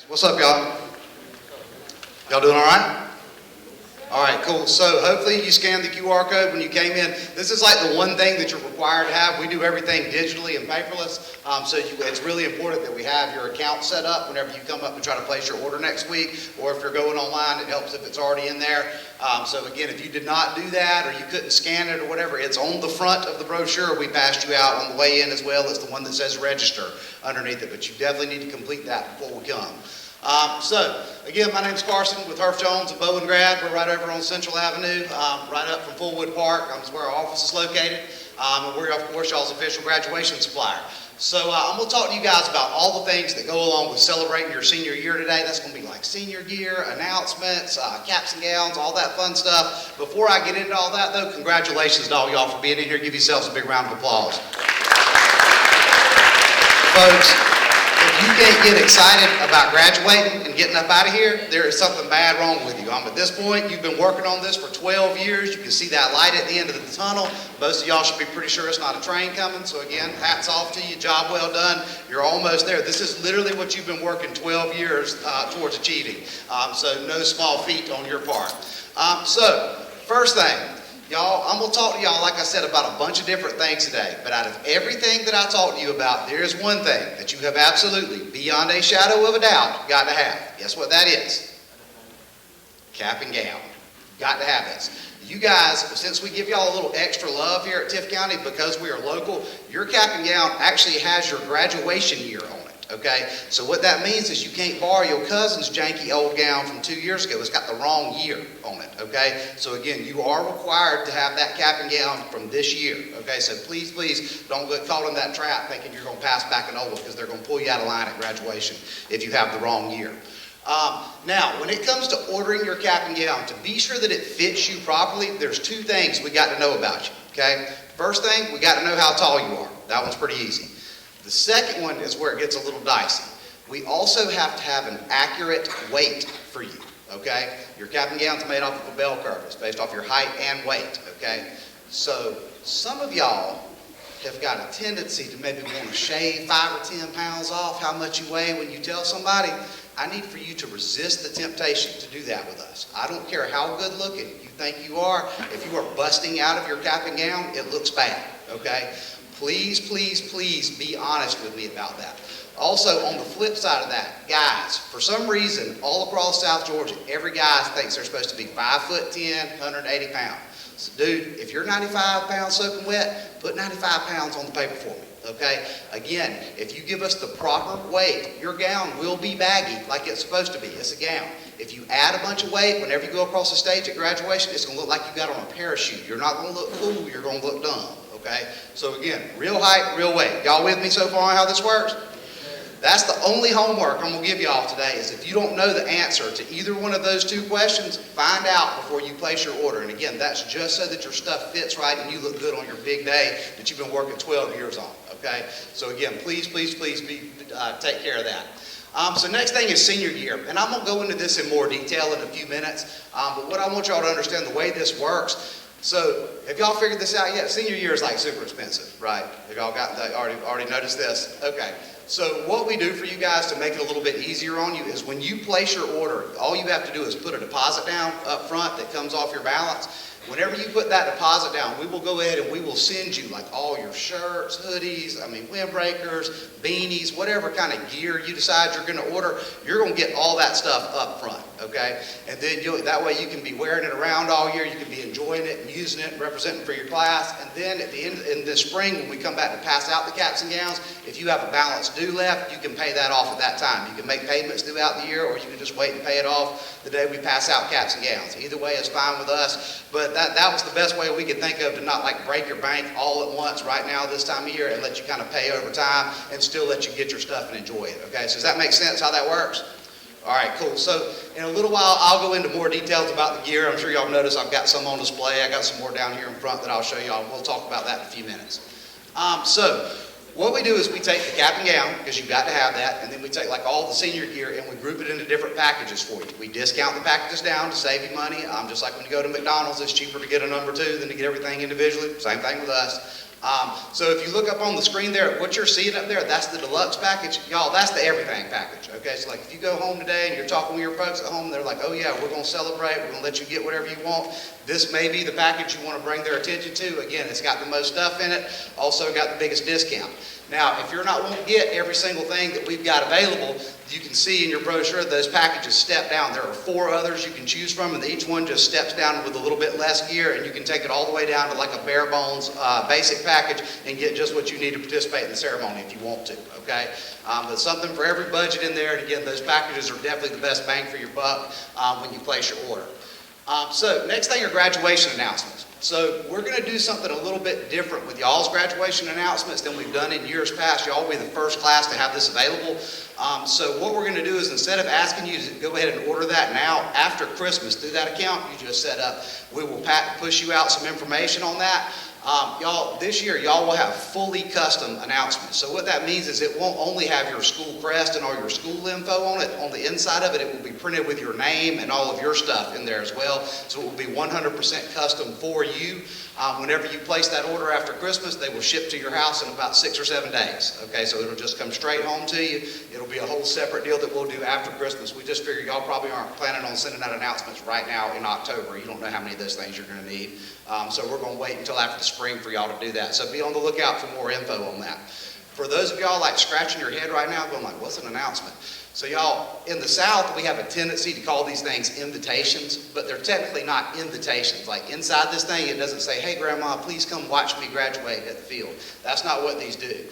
What's up, y'all? Y'all doing all right? All right, cool. So hopefully you scanned the QR code when you came in. This is like the one thing that you're required to have. We do everything digitally and paperless, it's really important that we have your account set up whenever you come up and try to place your order next week, or if you're going online, it helps if it's already in there. So again, if you did not do that or you couldn't scan it or whatever, it's on the front of the brochure we passed you out on the way in, as well as the one that says register underneath it, but you definitely need to complete that before we come. So, again, my name's Carson with Herff Jones of Bowen Grad. We're right over on Central Avenue, right up from Fullwood Park. That's where our office is located. And we're, of course, y'all's official graduation supplier. So I'm going to talk to you guys about all the things that go along with celebrating your senior year today. That's going to be like senior gear, announcements, caps and gowns, all that fun stuff. Before I get into all that, though, congratulations to all y'all for being in here. Give yourselves a big round of applause. Folks, if you can't get excited about graduating and getting up out of here, there is something bad wrong with you. At this point, you've been working on this for 12 years. You can see that light at the end of the tunnel. Most of y'all should be pretty sure it's not a train coming. So again, hats off to you. Job well done. You're almost there. This is literally what you've been working 12 years towards achieving. So no small feat on your part. So first thing, y'all, I'm going to talk to y'all, like I said, about a bunch of different things today. But out of everything that I talked to you about, there is one thing that you have absolutely, beyond a shadow of a doubt, got to have. Guess what that is? Cap and gown. Got to have this. You guys, since we give y'all a little extra love here at Tift County because we are local, your cap and gown actually has your graduation year on it. Okay, so what that means is you can't borrow your cousin's janky old gown from 2 years ago. It's got the wrong year on it, okay? So again, you are required to have that cap and gown from this year, okay? So please, please don't get caught in that trap thinking you're going to pass back an old one, because they're going to pull you out of line at graduation if you have the wrong year. Now, when it comes to ordering your cap and gown, to be sure that it fits you properly, there's two things we got to know about you, okay? First thing, we got to know how tall you are. That one's pretty easy. The second one is where it gets a little dicey. We also have to have an accurate weight for you, okay? Your cap and gown's made off of a bell curve. It's based off your height and weight, okay? So some of y'all have got a tendency to maybe want to shave 5 or 10 pounds off how much you weigh when you tell somebody. I need for you to resist the temptation to do that with us. I don't care how good looking you think you are. If you are busting out of your cap and gown, it looks bad, okay? Please, please, please be honest with me about that. Also, on the flip side of that, guys, for some reason, all across South Georgia, every guy thinks they're supposed to be 5'10", 180 pounds. So, dude, if you're 95 pounds soaking wet, put 95 pounds on the paper for me, okay? Again, if you give us the proper weight, your gown will be baggy like it's supposed to be. It's a gown. If you add a bunch of weight, whenever you go across the stage at graduation, it's going to look like you got on a parachute. You're not going to look cool. You're going to look dumb. Okay, so again, real height, real weight. Y'all with me so far on how this works? That's the only homework I'm going to give y'all today, is if you don't know the answer to either one of those two questions, find out before you place your order. And again, that's just so that your stuff fits right and you look good on your big day that you've been working 12 years on. Okay, so again, please, please, please take care of that. So next thing is senior year, and I'm going to go into this in more detail in a few minutes, but what I want y'all to understand, the way this works. So, have y'all figured this out yet? Senior year is like super expensive, right? Have y'all got that, already noticed this? Okay. So what we do for you guys to make it a little bit easier on you is when you place your order, all you have to do is put a deposit down up front that comes off your balance. Whenever you put that deposit down, we will go ahead and we will send you like all your shirts, hoodies, windbreakers, beanies, whatever kind of gear you decide you're going to order, you're going to get all that stuff up front, okay? And then that way you can be wearing it around all year, you can be enjoying it and using it and representing for your class. And then at the end, in the spring, when we come back to pass out the caps and gowns, if you have a balance due left, you can pay that off at that time. You can make payments throughout the year, or you can just wait and pay it off the day we pass out caps and gowns. Either way is fine with us, but that was the best way we could think of to not like break your bank all at once right now this time of year and let you kind of pay over time and still let you get your stuff and enjoy it. Okay, so does that make sense how that works? All right, cool. So in a little while, I'll go into more details about the gear. I'm sure y'all noticed I've got some on display. I got some more down here in front that I'll show y'all. We'll talk about that in a few minutes. So what we do is we take the cap and gown, because you've got to have that, and then we take like all the senior gear and we group it into different packages for you. We discount the packages down to save you money. Just like when you go to McDonald's, it's cheaper to get a number 2 than to get everything individually. Same thing with us. So if you look up on the screen there, what you're seeing up there, that's the deluxe package. Y'all, that's the everything package, okay? So like if you go home today and you're talking with your folks at home, they're like, oh yeah, we're gonna celebrate, we're gonna let you get whatever you want. This may be the package you wanna bring their attention to. Again, it's got the most stuff in it, also got the biggest discount. Now, if you're not wanting to get every single thing that we've got available, you can see in your brochure those packages step down. There are 4 others you can choose from, and each one just steps down with a little bit less gear, and you can take it all the way down to like a bare bones basic package and get just what you need to participate in the ceremony if you want to, okay? But something for every budget in there, and again, those packages are definitely the best bang for your buck when you place your order. So next thing are graduation announcements. So we're going to do something a little bit different with y'all's graduation announcements than we've done in years past. Y'all will be the first class to have this available. So what we're going to do is instead of asking you to go ahead and order that now, after Christmas through that account you just set up, we will push you out some information on that. Y'all, this year, y'all will have fully custom announcements. So what that means is it won't only have your school crest and all your school info on it. On the inside of it, it will be printed with your name and all of your stuff in there as well. So it will be 100% custom for you. Whenever you place that order after Christmas, they will ship to your house in about 6 or 7 days. Okay, so it'll just come straight home to you. It'll be a whole separate deal that we'll do after Christmas. We just figured y'all probably aren't planning on sending out announcements right now in October. You don't know how many of those things you're going to need. So we're going to wait until after the spring for y'all to do that. So be on the lookout for more info on that. For those of y'all like scratching your head right now, going like, what's an announcement? So y'all, in the South, we have a tendency to call these things invitations, but they're technically not invitations. Like inside this thing, it doesn't say, hey grandma, please come watch me graduate at the field. That's not what these do.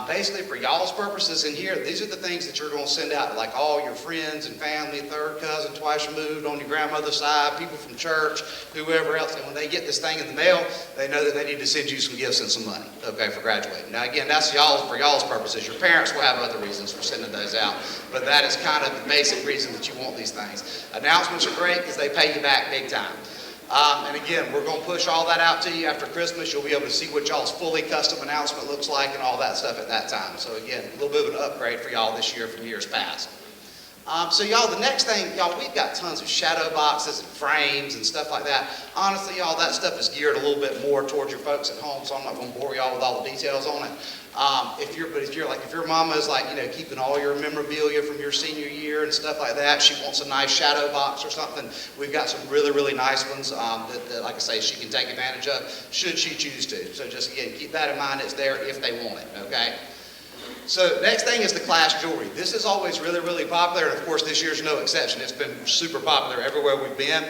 Basically, for y'all's purposes in here, these are the things that you're going to send out to like all your friends and family, third cousin, twice removed, on your grandmother's side, people from church, whoever else. And when they get this thing in the mail, they know that they need to send you some gifts and some money, okay, for graduating. Now again, that's for y'all's purposes. Your parents will have other reasons for sending those out, but that is kind of the basic reason that you want these things. Announcements are great because they pay you back big time. And again, we're going to push all that out to you after Christmas. You'll be able to see what y'all's fully custom announcement looks like and all that stuff at that time. So again, a little bit of an upgrade for y'all this year from years past. So y'all, the next thing, y'all, we've got tons of shadow boxes and frames and stuff like that. Honestly, y'all, that stuff is geared a little bit more towards your folks at home, so I'm not going to bore y'all with all the details on it. If your mama is like, keeping all your memorabilia from your senior year and stuff like that, she wants a nice shadow box or something, we've got some really, really nice ones that, like I say, she can take advantage of should she choose to. So just, again, keep that in mind. It's there if they want it, okay? So next thing is the class jewelry. This is always really, really popular, and of course this year's no exception. It's been super popular everywhere we've been.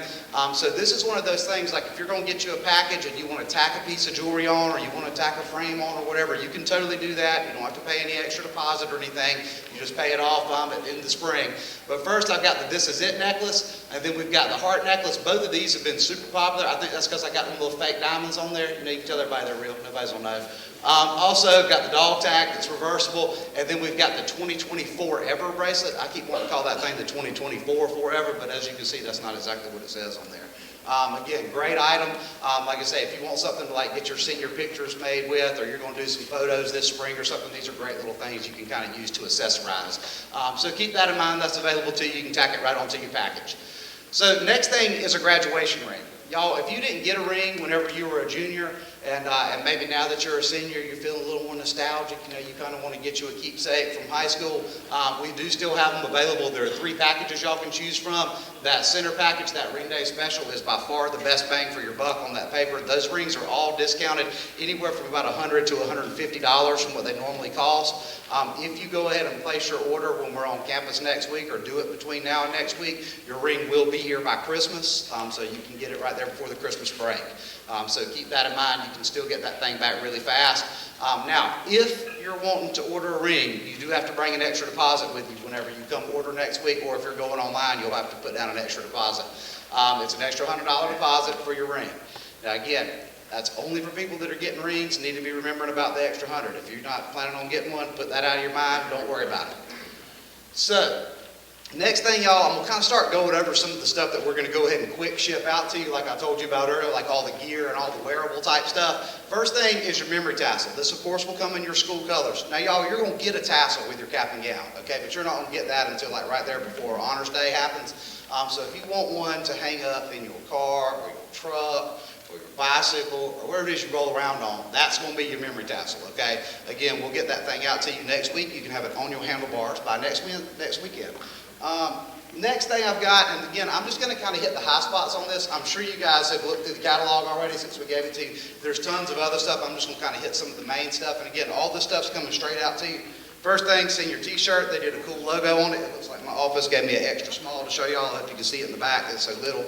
So this is one of those things, like if you're going to get you a package and you want to tack a piece of jewelry on, or you want to tack a frame on or whatever, you can totally do that. You don't have to pay any extra deposit or anything. You just pay it off in the spring. But first I've got the This Is It necklace, and then we've got the heart necklace. Both of these have been super popular. I think that's because I got them little fake diamonds on there. You can tell everybody they're real. Nobody's gonna know. Also got the dog tag that's reversible, and then we've got the 2024 Ever bracelet. I keep wanting to call that thing the 2024 Forever, but as you can see, that's not exactly what it says on there. Again, great item. Like I say, if you want something to like get your senior pictures made with, or you're going to do some photos this spring or something, these are great little things you can kind of use to accessorize. So keep that in mind. That's available to you. You can tack it right onto your package. So next thing is a graduation ring. Y'all, if you didn't get a ring whenever you were a junior, and maybe now that you're a senior, you're feeling a little more nostalgic, you kind of want to get you a keepsake from high school, we do still have them available. There are 3 packages y'all can choose from. That center package, that ring day special, is by far the best bang for your buck on that paper. Those rings are all discounted anywhere from about $100 to $150 from what they normally cost. If you go ahead and place your order when we're on campus next week, or do it between now and next week, your ring will be here by Christmas, so you can get it right there before the Christmas break. So keep that in mind. You can still get that thing back really fast. Now, if you're wanting to order a ring, you do have to bring an extra deposit with you whenever you come order next week, or if you're going online, you'll have to put down an extra deposit. It's an extra $100 deposit for your ring. Now again, that's only for people that are getting rings, need to be remembering about the extra 100. If you're not planning on getting one, put that out of your mind. Don't worry about it. So, next thing, y'all, I'm going to kind of start going over some of the stuff that we're going to go ahead and quick ship out to you, like I told you about earlier, like all the gear and all the wearable type stuff. First thing is your memory tassel. This, of course, will come in your school colors. Now, y'all, you're going to get a tassel with your cap and gown, okay? But you're not going to get that until like right there before Honors Day happens. So if you want one to hang up in your car or your truck, or your bicycle, or whatever it is you roll around on, that's going to be your memory tassel, okay? Again, we'll get that thing out to you next week. You can have it on your handlebars by next weekend. Next thing I've got, and again, I'm just going to kind of hit the high spots on this. I'm sure you guys have looked through the catalog already since we gave it to you. There's tons of other stuff. I'm just going to kind of hit some of the main stuff. And again, all this stuff's coming straight out to you. First thing, senior t-shirt. They did a cool logo on it. It looks like my office gave me an extra small to show y'all. I hope you can see it in the back. It's so little.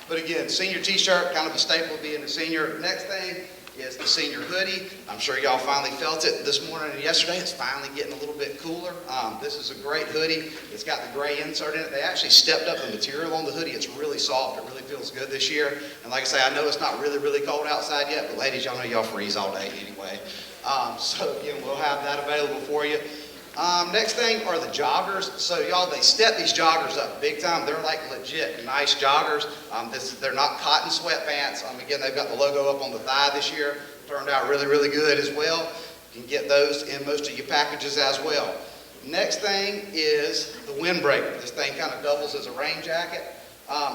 But again, senior t-shirt, kind of a staple of being a senior. Next thing is the senior hoodie. I'm sure y'all finally felt it this morning and yesterday. It's finally getting a little bit cooler. This is a great hoodie. It's got the gray insert in it. They actually stepped up the material on the hoodie. It's really soft. It really feels good this year. And like I say, I know it's not really, really cold outside yet, but ladies, y'all know y'all freeze all day anyway. So again, we'll have that available for you. Next thing are the joggers. So y'all, they step these joggers up big time. They're like legit nice joggers. They're not cotton sweatpants. Again, they've got the logo up on the thigh this year. Turned out really, really good as well. You can get those in most of your packages as well. Next thing is the windbreaker. This thing kind of doubles as a rain jacket.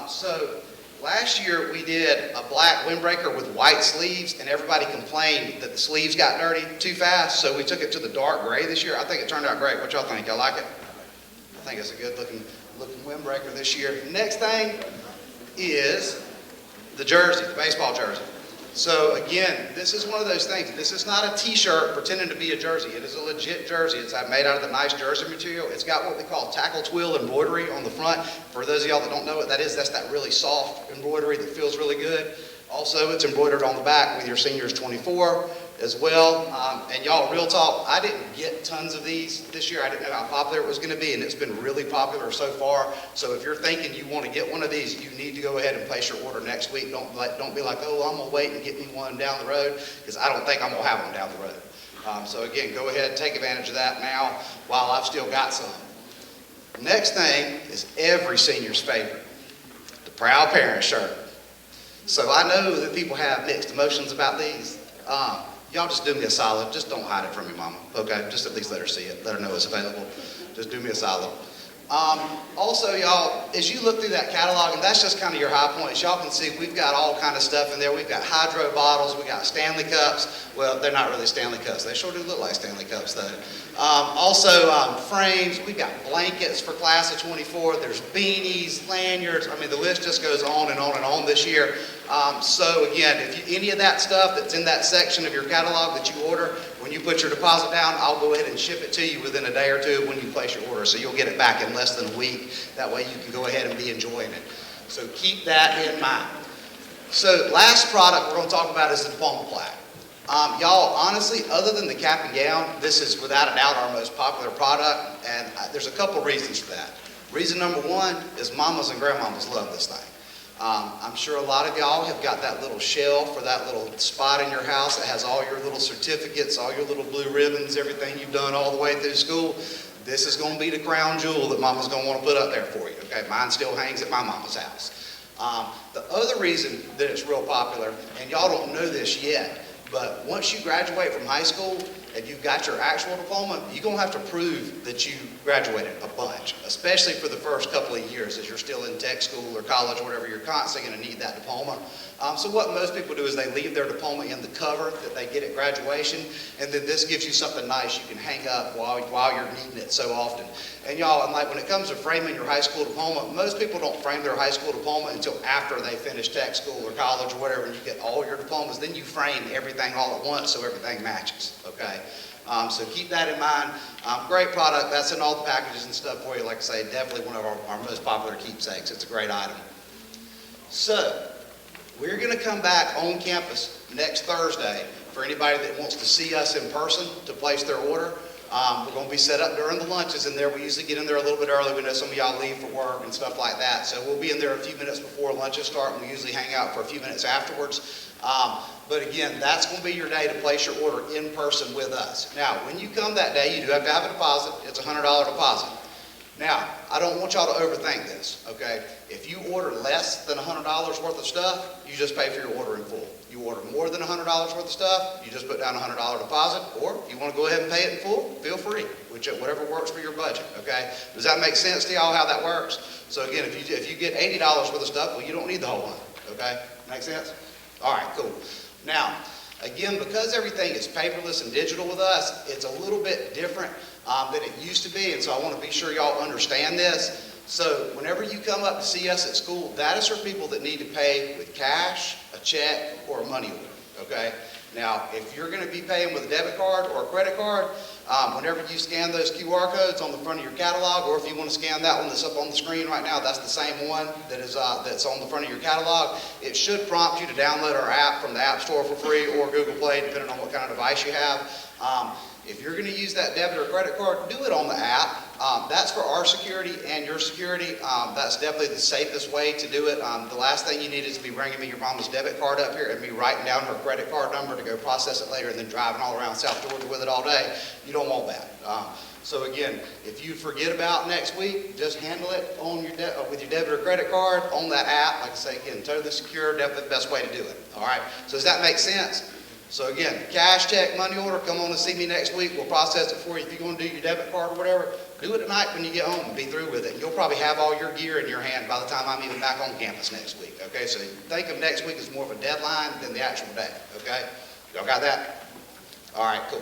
So last year we did a black windbreaker with white sleeves, and everybody complained that the sleeves got dirty too fast, so we took it to the dark gray this year. I think it turned out great. What y'all think? Y'all like it? I think it's a good looking windbreaker this year. Next thing is the jersey, the baseball jersey. So again, this is one of those things. This is not a t-shirt pretending to be a jersey. It is a legit jersey. It's made out of the nice jersey material. It's got what we call tackle twill embroidery on the front. For those of y'all that don't know what that is, that's that really soft embroidery that feels really good. Also, it's embroidered on the back with your seniors 24 as well. And y'all, real talk, I didn't get tons of these this year. I didn't know how popular it was going to be, and it's been really popular so far. So if you're thinking you want to get one of these, you need to go ahead and place your order next week. Don't be like, oh, I'm going to wait and get me one down the road, because I don't think I'm going to have one down the road. So again, go ahead and take advantage of that now while I've still got some. Next thing is every senior's favorite, the Proud Parent shirt. So I know that people have mixed emotions about these. Y'all just do me a solid. Just don't hide it from your mama, okay? Just at least let her see it. Let her know it's available. Just do me a solid. Also, y'all, as you look through that catalog, and that's just kind of your high points, y'all can see we've got all kind of stuff in there. We've got hydro bottles. We got Stanley cups. Well, they're not really Stanley cups. They sure do look like Stanley cups, though. Also, frames. We've got blankets for class of 24. There's beanies, lanyards. I mean, the list just goes on and on and on this year. So again, if any of that stuff that's in that section of your catalog that you order, when you put your deposit down, I'll go ahead and ship it to you within a day or two when you place your order. So you'll get it back in less than a week. That way you can go ahead and be enjoying it. So keep that in mind. So last product we're going to talk about is the diploma plaque. Y'all, honestly, other than the cap and gown, this is without a doubt our most popular product, and there's a couple reasons for that. Reason number one is mamas and grandmamas love this thing. I'm sure a lot of y'all have got that little shelf or that little spot in your house that has all your little certificates, all your little blue ribbons, everything you've done all the way through school. This is going to be the crown jewel that mama's going to want to put up there for you. Okay, mine still hangs at my mama's house. The other reason that it's real popular, and y'all don't know this yet, but once you graduate from high school and you've got your actual diploma, you're going to have to prove that you graduated a bunch, especially for the first couple of years as you're still in tech school or college or whatever. You're constantly going to need that diploma. So what most people do is they leave their diploma in the cover that they get at graduation, and then this gives you something nice you can hang up while you're needing it so often. And y'all, and like when it comes to framing your high school diploma, most people don't frame their high school diploma until after they finish tech school or college or whatever, and you get all your diplomas. Then you frame everything all at once so everything matches, okay? So keep that in mind. Great product. That's in all the packages and stuff for you. Like I say, definitely one of our most popular keepsakes. It's a great item. So we're going to come back on campus next Thursday for anybody that wants to see us in person to place their order. We're going to be set up during the lunches in there. We usually get in there a little bit early. We know some of y'all leave for work and stuff like that. So we'll be in there a few minutes before lunches start, and we usually hang out for a few minutes afterwards. But again, that's going to be your day to place your order in person with us. Now, when you come that day, you do have to have a deposit. It's a $100 deposit. Now, I don't want y'all to overthink this, okay? If you order less than $100 worth of stuff, you just pay for your order in full. You order more than $100 worth of stuff, you just put down a $100 deposit, or if you want to go ahead and pay it in full, feel free, whatever works for your budget, okay? Does that make sense to y'all how that works? So again, if you get $80 worth of stuff, well, you don't need the whole $100, okay? Make sense? All right, cool. Now, again, because everything is paperless and digital with us, it's a little bit different than it used to be, and so I want to be sure y'all understand this. So whenever you come up to see us at school, that is for people that need to pay with cash, a check, or a money order, okay? Now, if you're going to be paying with a debit card or a credit card, whenever you scan those QR codes on the front of your catalog, or if you want to scan that one that's up on the screen right now, that's the same one that is that's on the front of your catalog. It should prompt you to download our app from the App Store for free or Google Play, depending on what kind of device you have. If you're going to use that debit or credit card, do it on the app. That's for our security and your security. That's definitely the safest way to do it. The last thing you need is to be bringing me your mama's debit card up here and me writing down her credit card number to go process it later and then driving all around South Georgia with it all day. You don't want that. So again, if you forget about next week, just handle it on your with your debit or credit card on that app. Like I say, again, totally secure, definitely the best way to do it. All right, so does that make sense? So again, cash, check, money order, come on and see me next week. We'll process it for you. If you're going to do your debit card or whatever, do it at night when you get home and be through with it. You'll probably have all your gear in your hand by the time I'm even back on campus next week. Okay, so think of next week as more of a deadline than the actual day. Okay, y'all got that? All right, cool.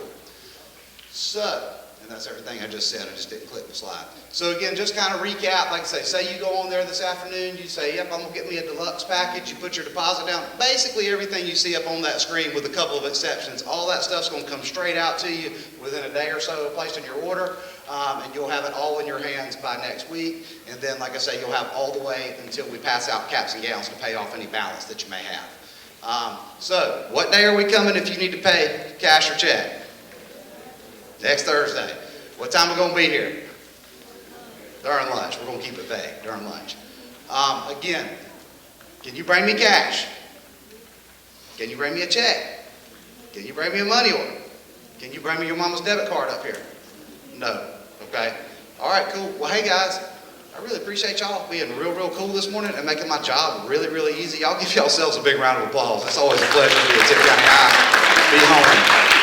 So, and that's everything I just said. I just didn't click the slide. So again, just kind of recap, like I say you go on there this afternoon, you say, yep, I'm going to get me a deluxe package, you put your deposit down. Basically everything you see up on that screen with a couple of exceptions, all that stuff's going to come straight out to you within a day or so of placing your order, and you'll have it all in your hands by next week. And then, like I say, you'll have all the way until we pass out caps and gowns to pay off any balance that you may have. So, what day are we coming if you need to pay cash or check? Next Thursday. What time are we going to be here? During lunch. We're going to keep it vague. During lunch. Again, can you bring me cash? Can you bring me a check? Can you bring me a money order? Can you bring me your mama's debit card up here? No. Okay. All right, cool. Well, hey guys, I really appreciate y'all being real cool this morning and making my job really easy. Y'all give yourselves a big round of applause. It's always a pleasure to be at Tipp County High. Be home.